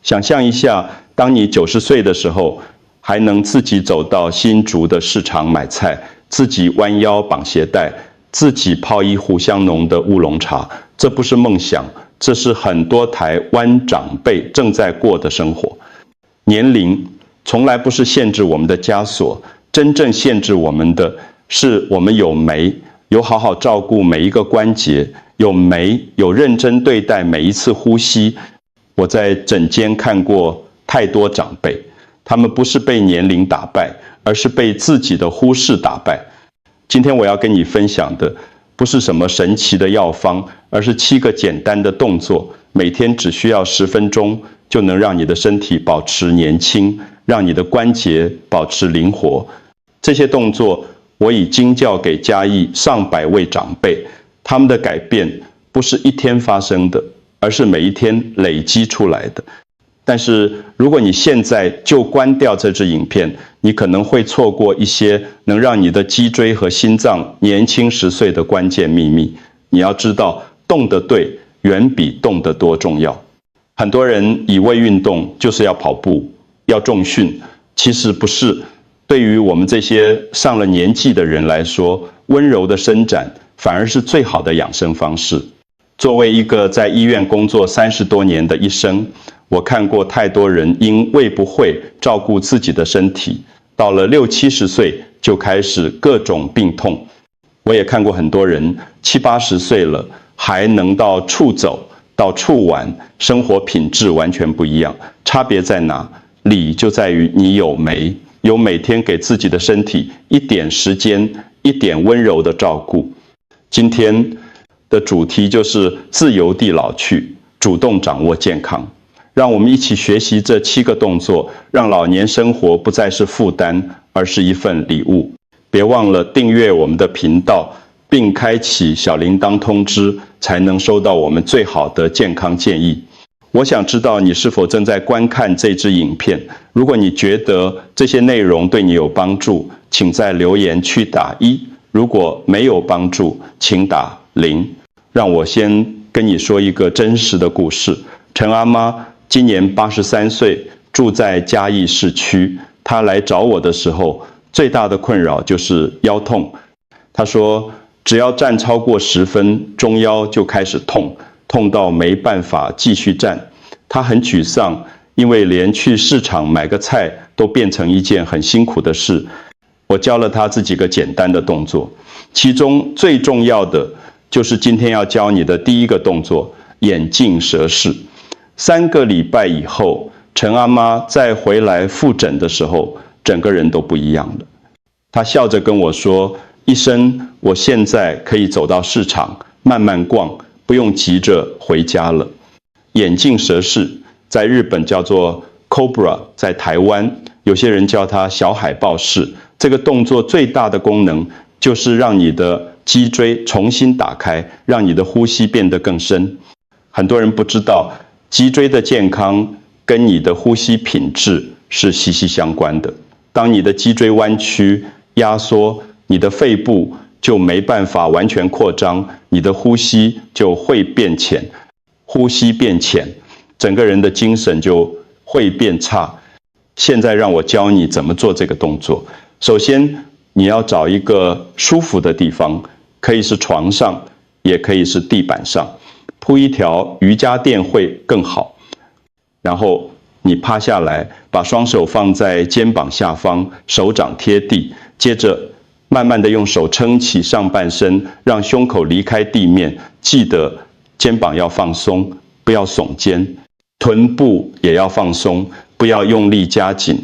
想象一下，当你90岁的时候，还能自己走到新竹的市场买菜，自己弯腰绑鞋带，自己泡一壶香浓的乌龙茶，这不是梦想，这是很多台湾长辈正在过的生活。年龄从来不是限制我们的枷锁，真正限制我们的是我们有没有好好照顾每一个关节，有认真对待每一次呼吸。我在诊间看过太多长辈，他们不是被年龄打败，而是被自己的忽视打败。今天我要跟你分享的不是什么神奇的药方，而是7个简单的动作，每天只需要10分钟，就能让你的身体保持年轻，让你的关节保持灵活。这些动作我已经教给嘉义上百位长辈，他们的改变不是一天发生的，而是每一天累积出来的。但是如果你现在就关掉这支影片，你可能会错过一些能让你的脊椎和心脏年轻10岁的关键秘密。你要知道，动得对远比动得多重要。很多人以为运动就是要跑步，要重训，其实不是。对于我们这些上了年纪的人来说，温柔的伸展反而是最好的养生方式。作为一个在医院工作30多年的医生，我看过太多人因为不会照顾自己的身体，到了60、70岁就开始各种病痛。我也看过很多人70、80岁了，还能到处走，到处玩，生活品质完全不一样。差别在哪？理就在于你有每天给自己的身体一点时间，一点温柔的照顾。今天的主题就是自由地老去，主动掌握健康。让我们一起学习这7个动作，让老年生活不再是负担，而是一份礼物。别忘了订阅我们的频道，并开启小铃铛通知，才能收到我们最好的健康建议。我想知道你是否正在观看这支影片。如果你觉得这些内容对你有帮助，请在留言区打1；如果没有帮助，请打0。让我先跟你说一个真实的故事。陈阿妈今年83岁，住在嘉义市区。她来找我的时候，最大的困扰就是腰痛。她说，只要站超过10分，中腰就开始痛，痛到没办法继续站。她很沮丧，因为连去市场买个菜都变成一件很辛苦的事。我教了她这几个简单的动作，其中最重要的就是今天要教你的第1个动作——眼镜蛇式。3个礼拜以后，陈阿妈再回来复诊的时候，整个人都不一样了。她笑着跟我说：“医生，我现在可以走到市场慢慢逛，不用急着回家了。”眼镜蛇式在日本叫做 Cobra， 在台湾有些人叫它小海豹式。这个动作最大的功能就是让你的脊椎重新打开，让你的呼吸变得更深。很多人不知道，脊椎的健康跟你的呼吸品质是息息相关的。当你的脊椎弯曲、压缩，你的肺部就没办法完全扩张，你的呼吸就会变浅。呼吸变浅，整个人的精神就会变差。现在让我教你怎么做这个动作。首先，你要找一个舒服的地方，可以是床上，也可以是地板上，铺一条瑜伽垫会更好。然后你趴下来，把双手放在肩膀下方，手掌贴地，接着慢慢的用手撑起上半身，让胸口离开地面，记得肩膀要放松，不要耸肩，臀部也要放松，不要用力夹紧。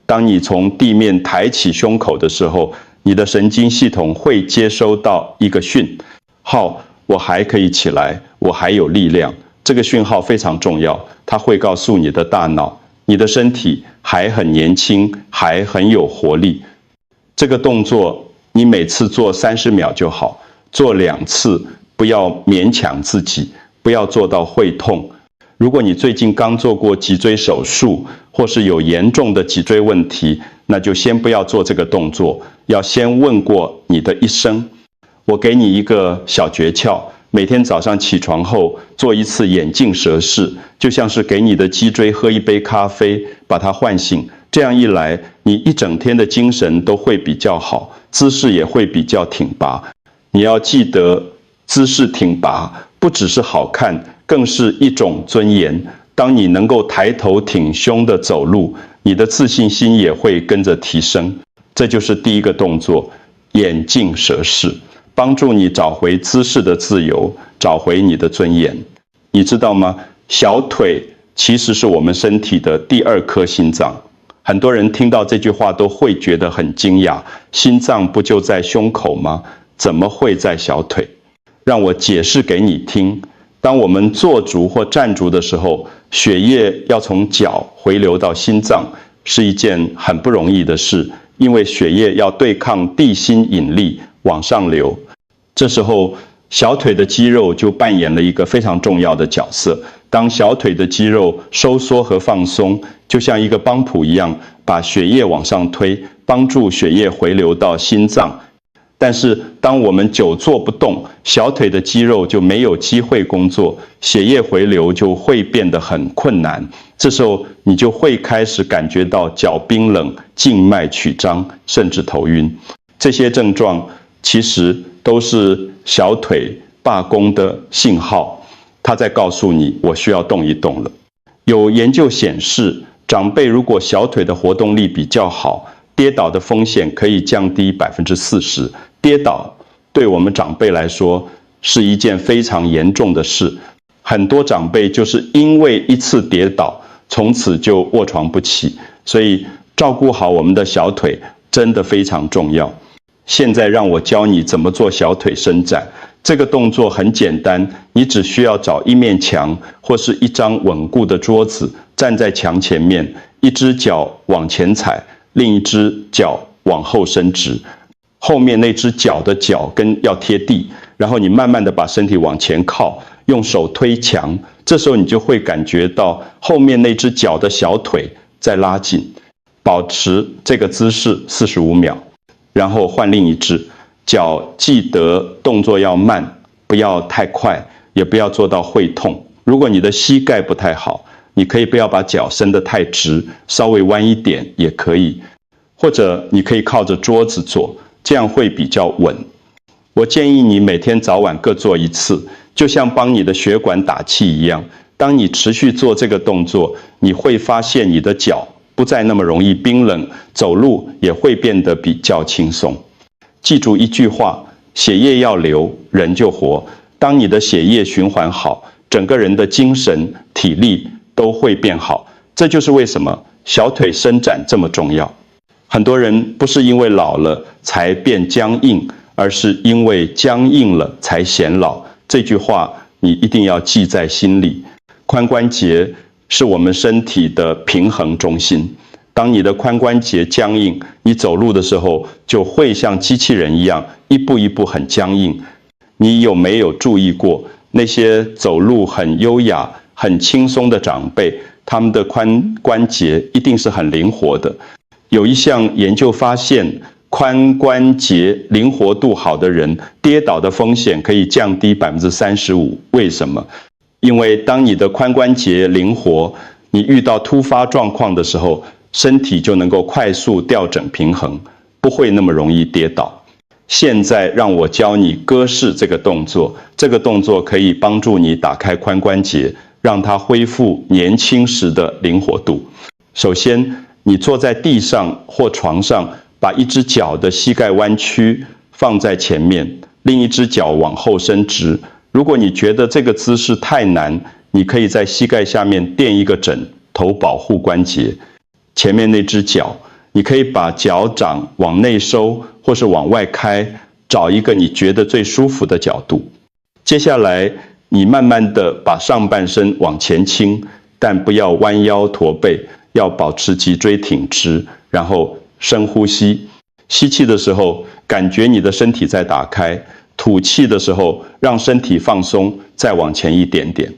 当你从地面抬起胸口的时候，你的神经系统会接收到一个讯号，我还可以起来，我还有力量。这个讯号非常重要，它会告诉你的大脑，你的身体还很年轻，还很有活力。这个动作你每次做30秒就好，做2次，不要勉强自己，不要做到会痛。如果你最近刚做过脊椎手术，或是有严重的脊椎问题，那就先不要做这个动作，要先问过你的医生。我给你一个小诀窍，每天早上起床后做一次眼镜蛇式，就像是给你的脊椎喝一杯咖啡，把它唤醒。这样一来，你一整天的精神都会比较好，姿势也会比较挺拔。你要记得，姿势挺拔不只是好看，更是一种尊严。当你能够抬头挺胸地走路，你的自信心也会跟着提升。这就是第一个动作，眼镜蛇式，帮助你找回姿势的自由，找回你的尊严。你知道吗？小腿其实是我们身体的第二颗心脏。很多人听到这句话都会觉得很惊讶，心脏不就在胸口吗？怎么会在小腿？让我解释给你听。当我们坐足或站足的时候，血液要从脚回流到心脏，是一件很不容易的事，因为血液要对抗地心引力往上流。这时候，小腿的肌肉就扮演了一个非常重要的角色。当小腿的肌肉收缩和放松，就像一个帮浦一样，把血液往上推，帮助血液回流到心脏。但是当我们久坐不动，小腿的肌肉就没有机会工作，血液回流就会变得很困难。这时候你就会开始感觉到脚冰冷、静脉曲张，甚至头晕。这些症状其实都是小腿罢工的信号，它在告诉你我需要动一动了。有研究显示，长辈如果小腿的活动力比较好，跌倒的风险可以降低40%。跌倒对我们长辈来说是一件非常严重的事，很多长辈就是因为一次跌倒，从此就卧床不起。所以照顾好我们的小腿真的非常重要。现在让我教你怎么做小腿伸展。这个动作很简单，你只需要找一面墙或是一张稳固的桌子，站在墙前面，一只脚往前踩，另一只脚往后伸直，后面那只脚的脚跟要贴地，然后你慢慢的把身体往前靠，用手推墙，这时候你就会感觉到后面那只脚的小腿在拉紧。保持这个姿势45秒，然后换另一只脚，记得动作要慢，不要太快，也不要做到会痛。如果你的膝盖不太好，你可以不要把脚伸得太直，稍微弯一点也可以，或者你可以靠着桌子做，这样会比较稳。我建议你每天早晚各做一次，就像帮你的血管打气一样。当你持续做这个动作，你会发现你的脚不再那么容易冰冷，走路也会变得比较轻松。记住一句话，血液要流，人就活。当你的血液循环好，整个人的精神、体力都会变好。这就是为什么小腿伸展这么重要。很多人不是因为老了才变僵硬，而是因为僵硬了才显老。这句话你一定要记在心里。髋关节是我们身体的平衡中心。当你的髋关节僵硬，你走路的时候就会像机器人一样，一步一步很僵硬。你有没有注意过，那些走路很优雅、很轻松的长辈，他们的髋关节一定是很灵活的。有一项研究发现，髋关节灵活度好的人，跌倒的风险可以降低35%。为什么？因为当你的髋关节灵活，你遇到突发状况的时候，身体就能够快速调整平衡，不会那么容易跌倒。现在让我教你鸽式这个动作，这个动作可以帮助你打开髋关节，让它恢复年轻时的灵活度。首先，你坐在地上或床上，把一只脚的膝盖弯曲放在前面，另一只脚往后伸直。如果你觉得这个姿势太难，你可以在膝盖下面垫一个枕头保护关节。前面那只脚，你可以把脚掌往内收或是往外开，找一个你觉得最舒服的角度。接下来，你慢慢的把上半身往前倾，但不要弯腰驼背，要保持脊椎挺直，然后深呼吸。吸气的时候，感觉你的身体在打开；吐气的时候，让身体放松，再往前一点点。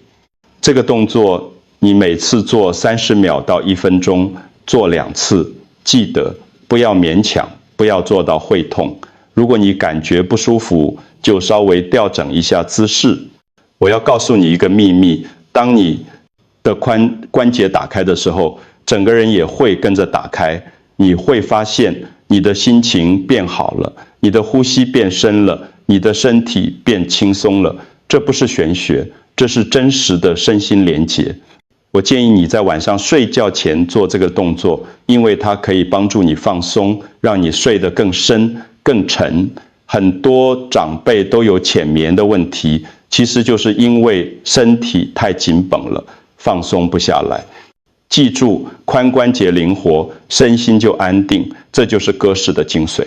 这个动作，你每次做30秒到1分钟，做2次，记得不要勉强，不要做到会痛。如果你感觉不舒服，就稍微调整一下姿势我要告诉你一个秘密，当你的关节打开的时候，整个人也会跟着打开。你会发现你的心情变好了，你的呼吸变深了，你的身体变轻松了。这不是玄学，这是真实的身心连结。我建议你在晚上睡觉前做这个动作，因为它可以帮助你放松，让你睡得更深、更沉。很多长辈都有浅眠的问题，其实就是因为身体太紧绷了，放松不下来。记住，髋关节灵活，身心就安定，这就是鸽式的精髓。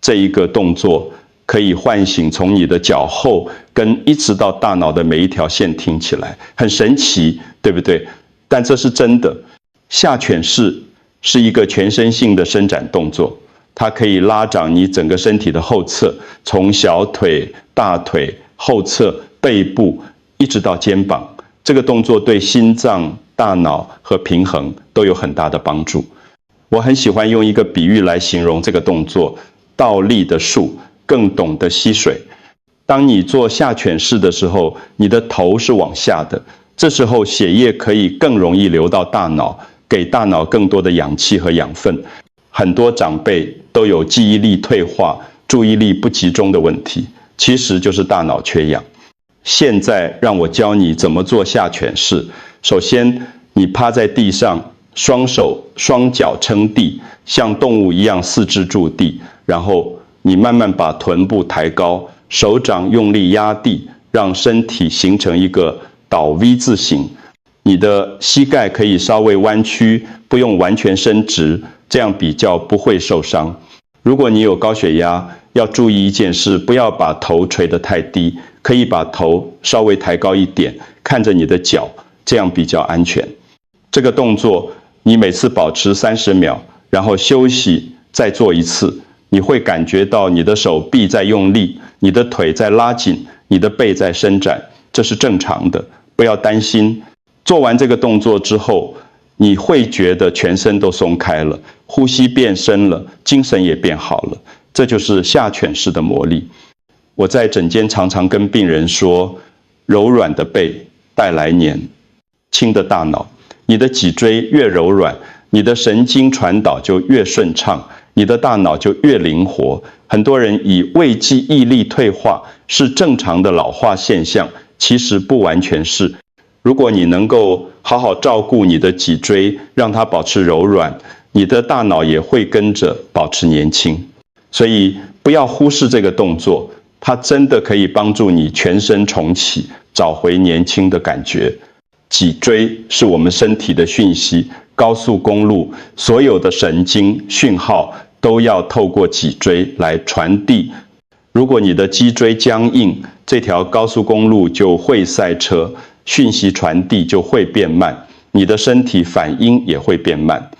这一个动作可以唤醒从你的脚后跟一直到大脑的每一条线听起来，很神奇，对不对？但这是真的。下犬式是一个全身性的伸展动作，它可以拉长你整个身体的后侧，从小腿、大腿、后侧、背部一直到肩膀。这个动作对心脏、大脑和平衡都有很大的帮助。我很喜欢用一个比喻来形容这个动作：倒立的树更懂得吸水。当你做下犬式的时候，你的头是往下的，这时候血液可以更容易流到大脑，给大脑更多的氧气和养分。很多长辈都有记忆力退化、注意力不集中的问题，其实就是大脑缺氧。现在让我教你怎么做下犬式。首先，你趴在地上，双手双脚撑地，像动物一样四肢着地，然后你慢慢把臀部抬高，手掌用力压地，让身体形成一个倒 V 字形。你的膝盖可以稍微弯曲，不用完全伸直，这样比较不会受伤。如果你有高血压，要注意一件事，不要把头垂得太低，可以把头稍微抬高一点，看着你的脚，这样比较安全。这个动作你每次保持30秒，然后休息再做一次，你会感觉到你的手臂在用力，你的腿在拉紧，你的背在伸展，这是正常的，不要担心。做完这个动作之后，你会觉得全身都松开了，呼吸变深了，精神也变好了。这就是下犬式的魔力。我在诊间常常跟病人说，柔软的背带来年轻的大脑。你的脊椎越柔软，你的神经传导就越顺畅，你的大脑就越灵活。很多人以为记忆力退化是正常的老化现象，其实不完全是。如果你能够好好照顾你的脊椎，让它保持柔软，你的大脑也会跟着保持年轻。所以不要忽视这个动作，它真的可以帮助你全身重启，找回年轻的感觉。脊椎是我们身体的讯息高速公路，所有的神经讯号都要透过脊椎来传递。如果你的脊椎僵硬，这条高速公路就会塞车，讯息传递就会变慢，你的身体反应也会变慢。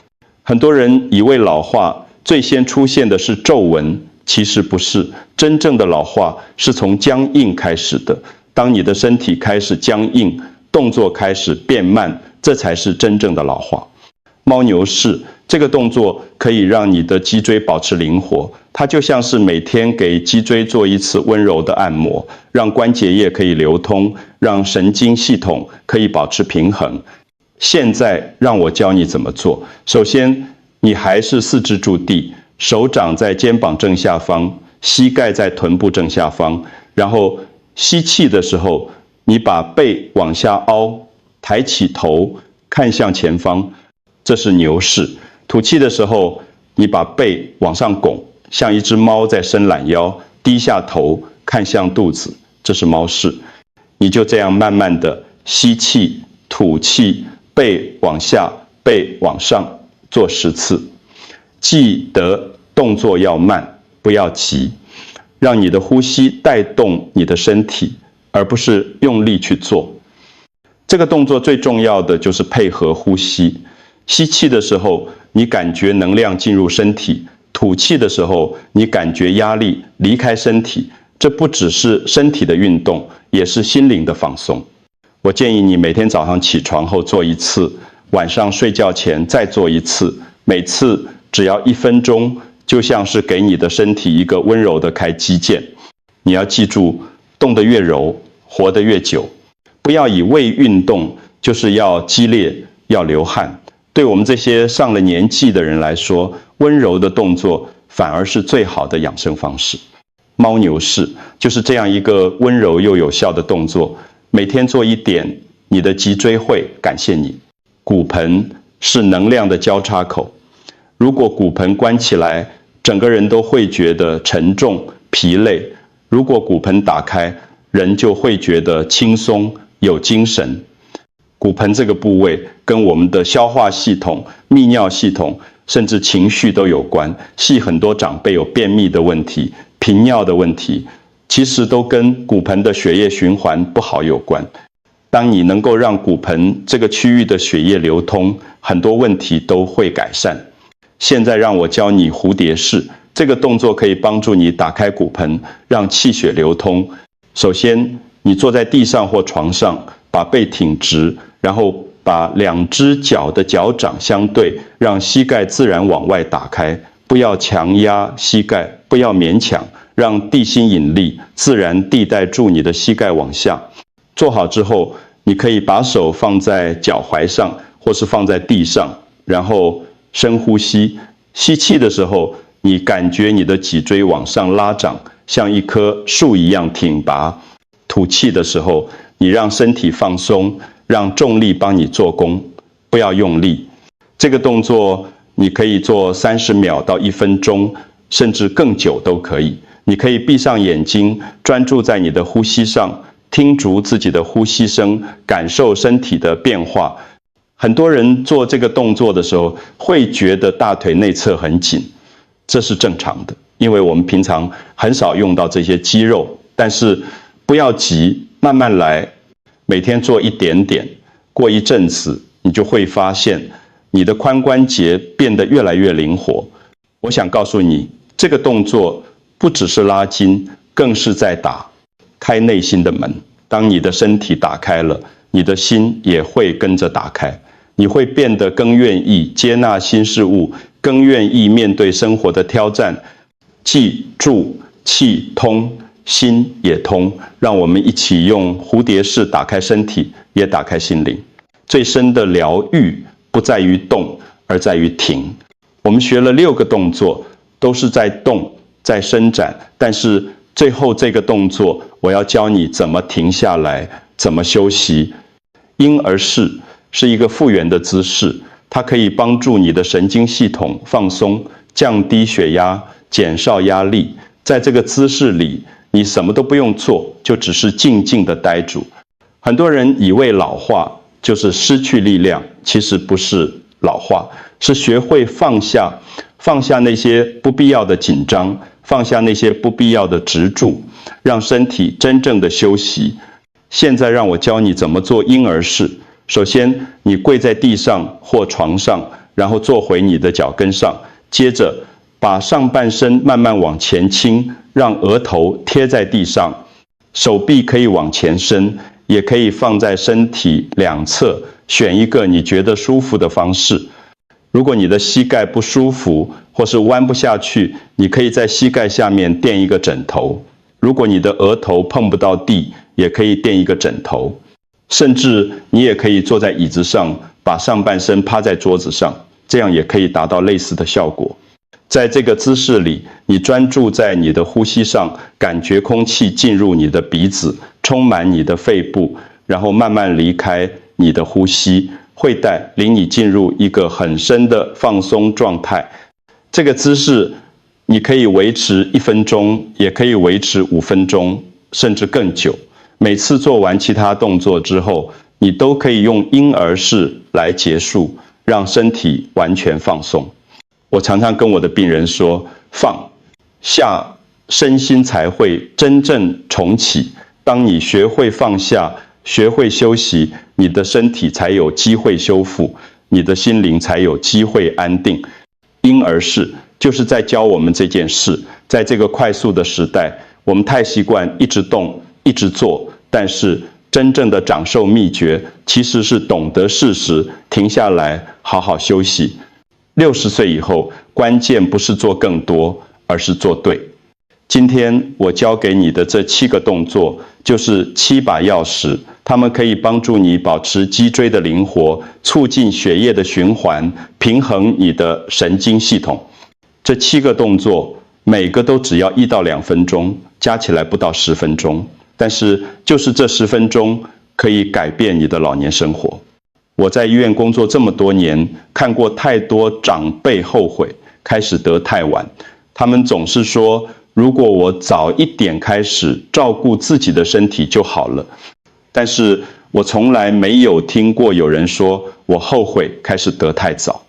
很多人以为老化最先出现的是皱纹，其实不是，真正的老化是从僵硬开始的。当你的身体开始僵硬，动作开始变慢，这才是真正的老化。猫牛式这个动作可以让你的脊椎保持灵活，它就像是每天给脊椎做一次温柔的按摩，让关节液可以流通，让神经系统可以保持平衡。现在让我教你怎么做。首先，你还是四肢着地，手掌在肩膀正下方，膝盖在臀部正下方，然后吸气的时候，你把背往下凹，抬起头，看向前方，这是牛式。吐气的时候，你把背往上拱，像一只猫在伸懒腰，低下头，看向肚子，这是猫式。你就这样慢慢的吸气、吐气，背往下，背往上，做10次。记得动作要慢，不要急，让你的呼吸带动你的身体，而不是用力去做。这个动作最重要的就是配合呼吸。吸气的时候，你感觉能量进入身体；吐气的时候，你感觉压力离开身体。这不只是身体的运动，也是心灵的放松。我建议你每天早上起床后做一次，晚上睡觉前再做一次，每次只要1分钟，就像是给你的身体一个温柔的开机键。你要记住，动得越柔，活得越久。不要以为运动就是要激烈、要流汗。对我们这些上了年纪的人来说，温柔的动作反而是最好的养生方式。猫牛式就是这样一个温柔又有效的动作，每天做一点，你的脊椎会感谢你。骨盆是能量的交叉口，如果骨盆关起来，整个人都会觉得沉重、疲累；如果骨盆打开，人就会觉得轻松、有精神。骨盆这个部位跟我们的消化系统、泌尿系统，甚至情绪都有关。系很多长辈有便秘的问题、频尿的问题，其实都跟骨盆的血液循环不好有关。当你能够让骨盆这个区域的血液流通，很多问题都会改善。现在让我教你蝴蝶式，这个动作可以帮助你打开骨盆，让气血流通。首先，你坐在地上或床上，把背挺直，然后把两只脚的脚掌相对，让膝盖自然往外打开，不要强压膝盖，不要勉强，让地心引力自然地带住你的膝盖往下。做好之后，你可以把手放在脚踝上，或是放在地上，然后深呼吸。吸气的时候，你感觉你的脊椎往上拉长，像一棵树一样挺拔。吐气的时候，你让身体放松，让重力帮你做功，不要用力。这个动作你可以做30秒到1分钟，甚至更久都可以。你可以闭上眼睛，专注在你的呼吸上，听足自己的呼吸声，感受身体的变化。很多人做这个动作的时候，会觉得大腿内侧很紧，这是正常的，因为我们平常很少用到这些肌肉。但是不要急，慢慢来，每天做一点点，过一阵子，你就会发现你的髋关节变得越来越灵活。我想告诉你，这个动作不只是拉筋，更是在打开内心的门。当你的身体打开了，你的心也会跟着打开，你会变得更愿意接纳新事物，更愿意面对生活的挑战。记住，气通，心也通。让我们一起用蝴蝶式打开身体，也打开心灵。最深的疗愈不在于动，而在于停。我们学了6个动作，都是在动，在伸展，但是最后这个动作，我要教你怎么停下来，怎么休息。婴儿式是一个复原的姿势，它可以帮助你的神经系统放松，降低血压，减少压力。在这个姿势里，你什么都不用做，就只是静静的待住。很多人以为老化就是失去力量，其实不是老化，是学会放下，放下那些不必要的紧张，放下那些不必要的执着，让身体真正的休息。现在让我教你怎么做婴儿式。首先，你跪在地上或床上，然后坐回你的脚跟上，接着把上半身慢慢往前倾，让额头贴在地上，手臂可以往前伸，也可以放在身体两侧，选一个你觉得舒服的方式。如果你的膝盖不舒服，或是弯不下去，你可以在膝盖下面垫一个枕头。如果你的额头碰不到地，也可以垫一个枕头。甚至你也可以坐在椅子上，把上半身趴在桌子上，这样也可以达到类似的效果。在这个姿势里，你专注在你的呼吸上，感觉空气进入你的鼻子，充满你的肺部，然后慢慢离开你的呼吸，会带领你进入一个很深的放松状态。这个姿势你可以维持1分钟，也可以维持5分钟，甚至更久。每次做完其他动作之后，你都可以用婴儿式来结束，让身体完全放松。我常常跟我的病人说，放下，身心才会真正重启。当你学会放下，学会休息，你的身体才有机会修复，你的心灵才有机会安定。婴儿式就是在教我们这件事。在这个快速的时代，我们太习惯一直动一直做，但是真正的长寿秘诀其实是懂得适时停下来，好好休息。60岁以后，关键不是做更多，而是做对。今天我教给你的这7个动作，就是7把钥匙，它们可以帮助你保持脊椎的灵活，促进血液的循环，平衡你的神经系统。这7个动作，每个都只要1到2分钟，加起来不到10分钟。但是，就是这10分钟可以改变你的老年生活。我在医院工作这么多年，看过太多长辈后悔开始得太晚。他们总是说，如果我早一点开始照顾自己的身体就好了。但是我从来没有听过有人说我后悔开始得太早。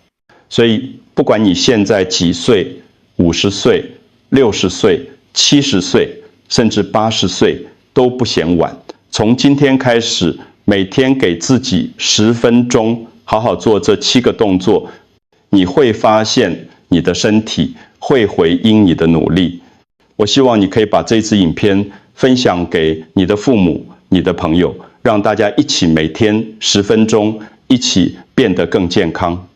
所以不管你现在几岁，50岁、60岁、70岁，甚至80岁都不嫌晚。从今天开始，每天给自己10分钟，好好做这7个动作，你会发现你的身体会回应你的努力。我希望你可以把这支影片分享给你的父母、你的朋友，让大家一起每天10分钟，一起变得更健康。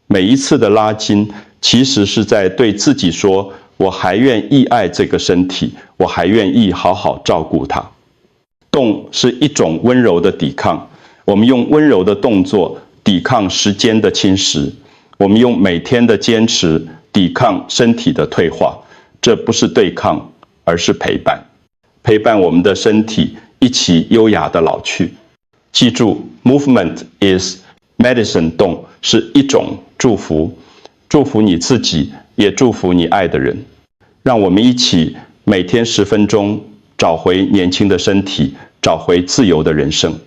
每一次的拉筋，其实是在对自己说，我还愿意爱这个身体，我还愿意好好照顾它。动是一种温柔的抵抗，我们用温柔的动作抵抗时间的侵蚀，我们用每天的坚持抵抗身体的退化。这不是对抗，而是陪伴，陪伴我们的身体一起优雅的老去。记住 ，movement is medicine， 动是一种祝福，祝福你自己，也祝福你爱的人。让我们一起每天10分钟，找回年轻的身体，找回自由的人生。